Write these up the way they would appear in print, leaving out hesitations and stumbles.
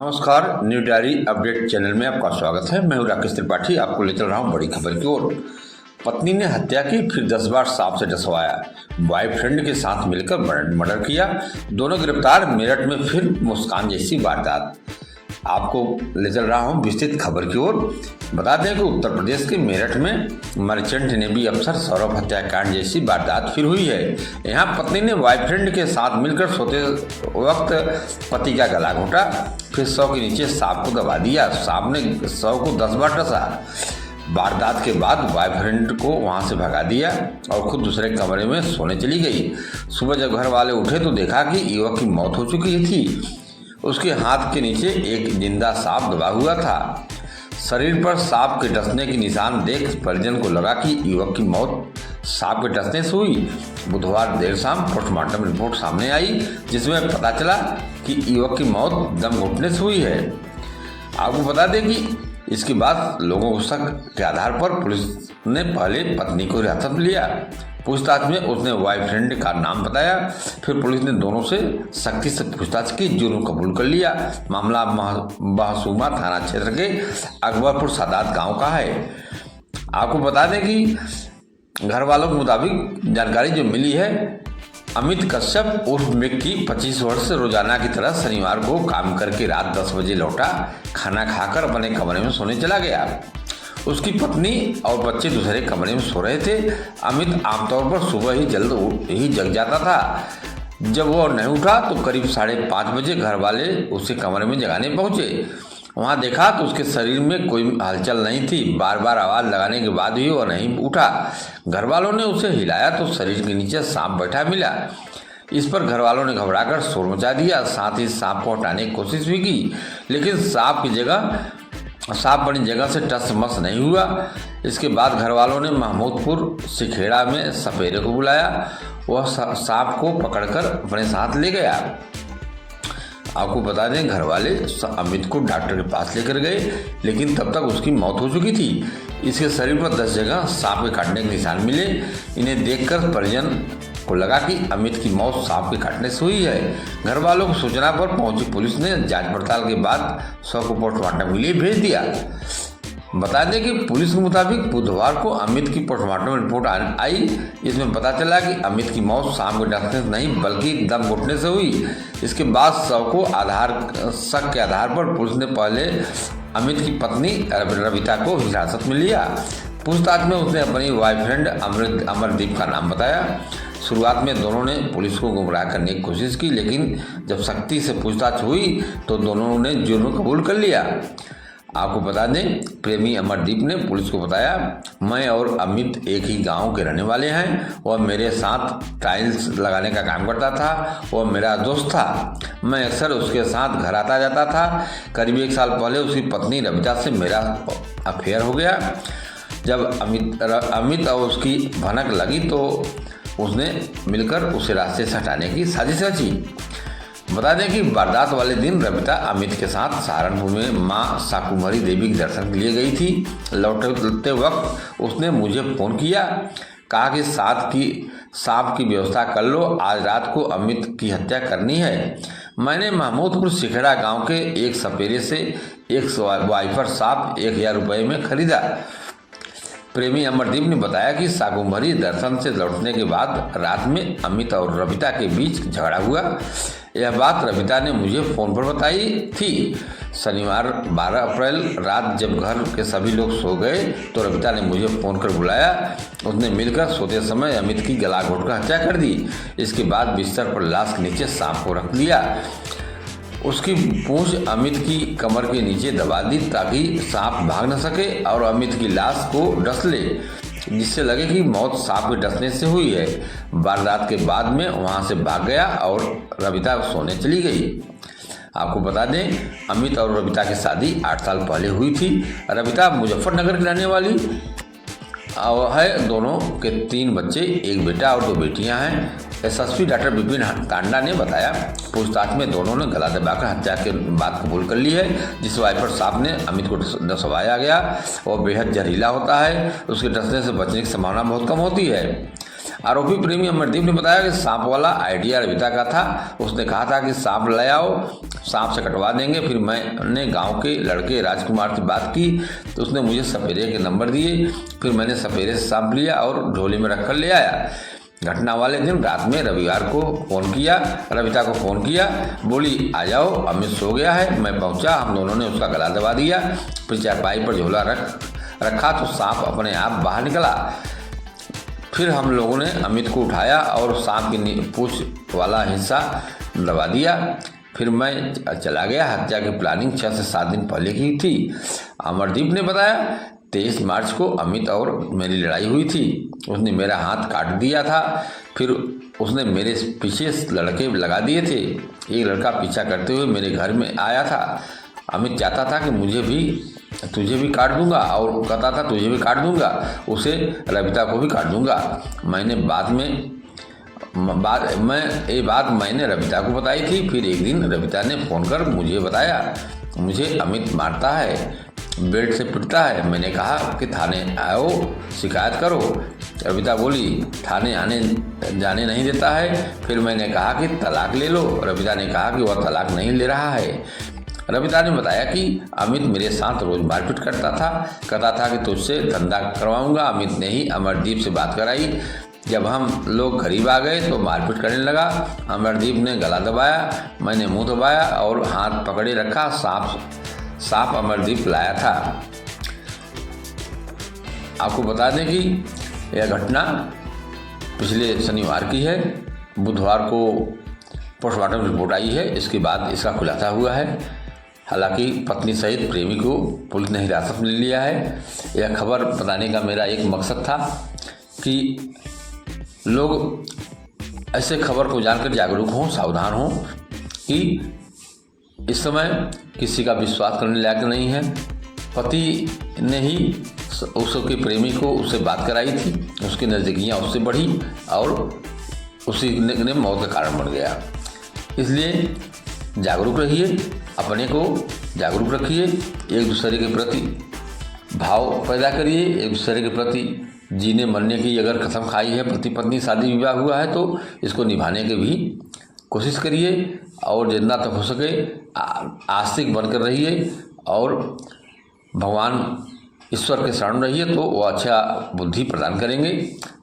नमस्कार, new diary update channel में आपका स्वागत है। मैं हूं राकेश त्रिपाठी, आपको ले चल रहा हूं बड़ी खबर की ओर। पत्नी ने हत्या की, फिर 10 बार सांप से डसवाया, बॉयफ्रेंड के साथ मिलकर मर्डर किया, दोनों गिरफ्तार। मेरठ में फिर मुस्कान जैसी वारदात। आपको ले चल रहा हूं विस्तृत खबर की ओर। बता दें कि उत्तर प्रदेश के मेरठ में मर्चेंट नेवी अफसर सौरभ हत्याकांड जैसी वारदात फिर हुई है। यहाँ पत्नी ने बॉयफ्रेंड के साथ मिलकर सोते वक्त पति का गला घोटा, फिर शव के नीचे सांप को दबा दिया। सांप ने शव को 10 बार डसा। वारदात के बाद बॉयफ्रेंड को वहां से भगा दिया और खुद दूसरे कमरे में सोने चली गई। सुबह जब घर वाले उठे तो देखा कि युवक की मौत हो चुकी थी। उसके हाथ के नीचे एक जिंदा सांप दबा हुआ था। शरीर पर सांप के डसने के निशान देख परिजन को लगा कि युवक की मौत सांप के डसने से हुई। बुधवार देर शाम पोस्टमार्टम रिपोर्ट सामने आई, जिसमें पता चला कि युवक की मौत दम घुटने से हुई है। आपको बता दें कि इसके बाद लोगों को शक के आधार पर पुलिस ने पहले पत्नी को हिरासत में लिया। पूछताछ में उसने बॉयफ्रेंड का नाम बताया। फिर पुलिस ने दोनों से सख्ती से पूछताछ की, जुर्म कबूल कर लिया। मामला बहसूमा थाना क्षेत्र के अकबरपुर सादात गांव का है। आपको बता दें कि घर वालों के मुताबिक जानकारी जो मिली है, अमित कश्यप उर्फ मिक्की 25 वर्ष से रोजाना की तरह शनिवार को काम करके रात 10 बजे लौटा। खाना खाकर अपने कमरे में सोने चला गया। उसकी पत्नी और बच्चे दूसरे कमरे में सो रहे थे। अमित आमतौर पर सुबह ही जल्द ही जग जाता था। जब वो नहीं उठा तो करीब 5:30 बजे घर वाले उसे कमरे में जगाने पहुंचे। वहां देखा तो उसके शरीर में कोई हलचल नहीं थी। बार बार आवाज लगाने के बाद भी वो नहीं उठा। घर वालों ने उसे हिलाया तो शरीर के नीचे सांप बैठा मिला। इस पर घर वालों ने घबराकर शोर मचा दिया। साथ ही सांप को हटाने की कोशिश भी की, लेकिन सांप बनी जगह से टस मस नहीं हुआ। इसके बाद घर वालों ने महमूदपुर सिखेड़ा में सपेरे को बुलाया। वह सांप को पकड़कर अपने साथ ले गया। आपको बता दें, घर वाले अमित को डॉक्टर के पास लेकर गए, लेकिन तब तक उसकी मौत हो चुकी थी। इसके शरीर पर 10 जगह सांप के काटने के निशान मिले। इन्हें देखकर परिजन को लगा कि अमित की मौत सांप के काटने से हुई है। घर वालों की सूचना पर पहुंची पुलिस ने जांच पड़ताल के बाद शव को पोस्टमार्टम के लिए भेज दिया। बता दें कि पुलिस के मुताबिक बुधवार को अमित की पोस्टमार्टम रिपोर्ट आई। इसमें पता चला कि अमित की मौत सांप के डसने से नहीं बल्कि दम घुटने से हुई। इसके बाद शव को शक के आधार पर पुलिस ने पहले अमित की पत्नी रविता को हिरासत में लिया। पूछताछ में उसने अपनी बॉयफ्रेंड अमरदीप का नाम बताया। शुरुआत में दोनों ने पुलिस को गुमराह करने की कोशिश की, लेकिन जब सख्ती से पूछताछ हुई तो दोनों ने जुर्म कबूल कर लिया। आपको बता दें, प्रेमी अमरदीप ने पुलिस को बताया, मैं और अमित एक ही गांव के रहने वाले हैं। वह मेरे साथ टाइल्स लगाने का काम करता था। वह मेरा दोस्त था। मैं अक्सर उसके साथ घर आता जाता था। करीब 1 साल पहले उसकी पत्नी रविता से मेरा अफेयर हो गया। जब अमित और उसकी भनक लगी तो उसने मिलकर उसे रास्ते से हटाने की साजिश रची। बता दें कि वारदात वाले दिन रविता अमित के साथ सहारनपुर में मां शाकुंभरी देवी के दर्शन के लिए गई थी। लौटते वक्त उसने मुझे फ़ोन किया, कहा कि सांप की व्यवस्था कर लो, आज रात को अमित की हत्या करनी है। मैंने महमूदपुर सिखेड़ा गांव के एक सपेरे से एक वाइफर सांप 1000 रुपये में खरीदा। प्रेमी अमरदीप ने बताया कि शाकुंभरी दर्शन से लौटने के बाद रात में अमित और रविता के बीच झगड़ा हुआ। यह बात रविता ने मुझे फ़ोन पर बताई थी। शनिवार 12 अप्रैल रात जब घर के सभी लोग सो गए तो रविता ने मुझे फ़ोन कर बुलाया। उसने मिलकर सोते समय अमित की गला घोंटकर हत्या कर दी। इसके बाद बिस्तर पर लाश के नीचे सांप को रख दिया। उसकी पूंछ अमित की कमर के नीचे दबा दी ताकि सांप भाग न सके और अमित की लाश को डस ले, जिससे लगे कि मौत सांप के डसने से हुई है। वारदात के बाद में वहां से भाग गया और रविता सोने चली गई। आपको बता दें, अमित और रविता की शादी 8 साल पहले हुई थी। रविता मुजफ्फरनगर की रहने वाली है। दोनों के 3 बच्चे, एक बेटा और 2 बेटियां हैं। एसएसपी डॉक्टर विपिन टांडा ने बताया, पूछताछ में दोनों ने गला दबाकर हत्या के बात कबूल कर ली है। जिस वाइफर सांप ने अमित को डसवाया गया वह बेहद जहरीला होता है। उसके डसने से बचने की संभावना बहुत कम होती है। आरोपी प्रेमी अमरदीप ने बताया कि सांप वाला आइडिया रविता का था। उसने कहा था कि सांप ले आओ, सांप से कटवा देंगे। फिर मैंने गांव के लड़के राजकुमार से बात की तो उसने मुझे सपेरे के नंबर दिए। फिर मैंने सपेरे से सांप लिया और झोले में रखकर ले आया। घटना वाले दिन रात में रविता को फ़ोन किया, बोली आ जाओ, अमित सो गया है। मैं पहुंचा, हम दोनों ने उसका गला दबा दिया। फिर चारपाई पर झोला रखा तो सांप अपने आप बाहर निकला। फिर हम लोगों ने अमित को उठाया और सांप की पूंछ वाला हिस्सा दबा दिया। फिर मैं चला गया। हत्या की प्लानिंग 6 से 7 दिन पहले की थी। अमरदीप ने बताया 23 मार्च को अमित और मेरी लड़ाई हुई थी। उसने मेरा हाथ काट दिया था। फिर उसने मेरे पीछे लड़के लगा दिए थे। एक लड़का पीछा करते हुए मेरे घर में आया था। अमित चाहता था कि तुझे भी काट दूंगा और कहता था तुझे भी काट दूंगा, उसे रविता को भी काट दूंगा। ये बात मैंने रविता को बताई थी। फिर एक दिन रविता ने फ़ोन कर मुझे बताया, मुझे अमित मारता है, बेल्ट से पिटता है। मैंने कहा कि थाने आओ, शिकायत करो। रविता बोली थाने आने जाने नहीं देता है। फिर मैंने कहा कि तलाक ले लो। रविता ने कहा कि वह तलाक नहीं ले रहा है। रविता ने बताया कि अमित मेरे साथ रोज मारपीट कहता था कि तुझसे धंधा करवाऊंगा। अमित ने ही अमरदीप से बात कराई। जब हम लोग करीब आ गए तो मारपीट करने लगा। अमरदीप ने गला दबाया, मैंने मुंह दबाया और हाथ पकड़े रखा। सांप अमरदीप लाया था। आपको बता दें कि यह घटना पिछले शनिवार की है। बुधवार को पोस्टमार्टम रिपोर्ट आई है। इसके बाद इसका खुलासा हुआ है। हालांकि पत्नी सहित प्रेमी को पुलिस ने हिरासत में ले लिया है। यह खबर बताने का मेरा एक मकसद था कि लोग ऐसे खबर को जानकर जागरूक हों, सावधान हों कि इस समय किसी का विश्वास करने लायक नहीं है। पति ने ही उसके प्रेमी को उससे बात कराई थी, उसकी नज़दीकियाँ उससे बढ़ी और उसी ने मौत का कारण बन गया। इसलिए जागरूक रहिए, अपने को जागरूक रखिए, एक दूसरे के प्रति भाव पैदा करिए, एक दूसरे के प्रति जीने मरने की अगर कसम खाई है, पति पत्नी शादी विवाह हुआ है तो इसको निभाने की भी कोशिश करिए और जितना तक हो सके आस्तिक बनकर रहिए और भगवान ईश्वर के शरण रहिए तो वो अच्छा बुद्धि प्रदान करेंगे,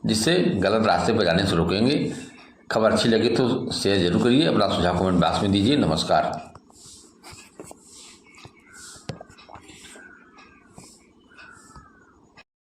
जिससे गलत रास्ते पर जाने से रोकेंगे। खबर अच्छी लगे तो शेयर जरूर करिए, अपना सुझाव कमेंट बॉक्स में दीजिए। नमस्कार।